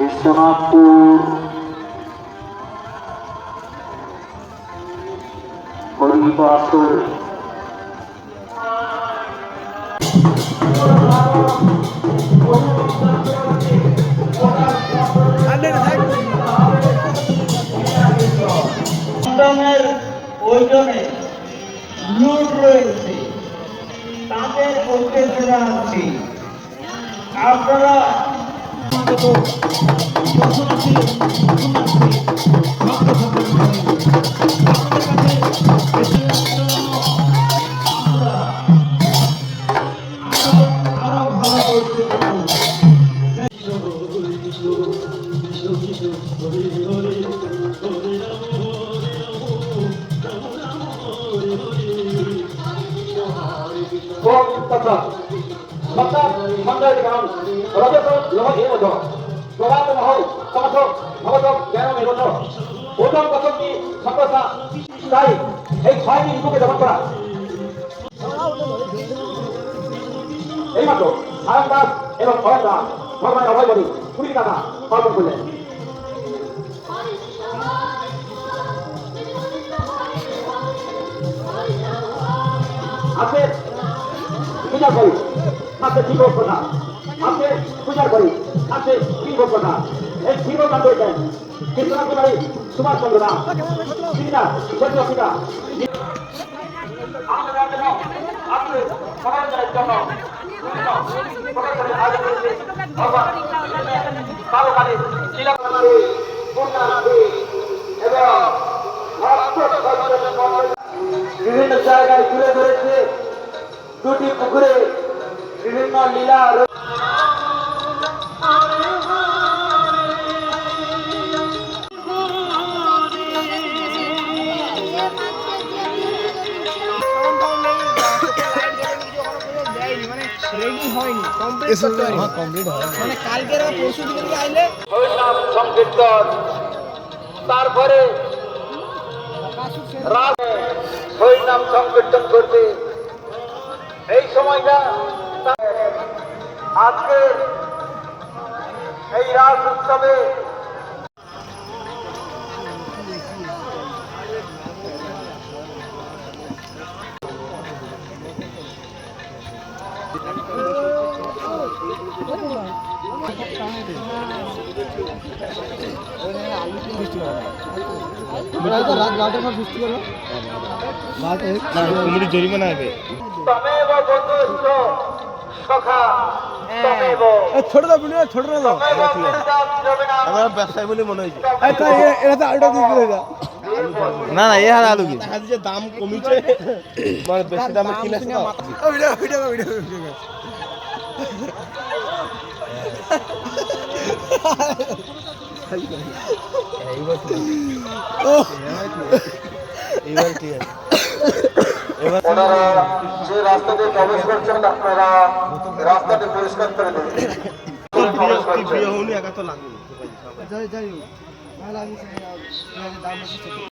বিশ্বনাথপুর হরিবাসর ওজনে লুট রয়েছে, তাদের উত্তেজনা আছে। আপনারা এইমাত্র সায়ন দাস এবং অয়ন দাস ভগবানের অভয় বলি 20 টাকা অর্পণ করলেন। আজকে পূজা করি আজকে ঠিক কথা, আজকে পূজা করি আজকে ঠিক কথা। এই ঠিক দান করেছেন কৃষ্ণনাথী সুভাষ চন্দ্র দাস, তিনি না সত্য পিতা বিভিন্ন জায়গায় তুলে ধরেছে। দুটি পুকুরে বিভিন্ন লীলা সংকীর্তন, তারপরে হরিনাম সংকীর্তন করবে। এই সময়টা আজকে এই রাস উৎসবে জরিমানা হবে। ছোট ছোট ব্যবসায় বলে মনে হয়েছে। না না এ হার আলু কি দাম কমিছে, মানে বেশি দামে কিনেছে না। এবার ঠিক আছে। ওনারা যে রাস্তাতে প্রবেশ করছেন আপনারা রাস্তাটি পরিষ্কার করে দেবেন। একা তো লাগবে।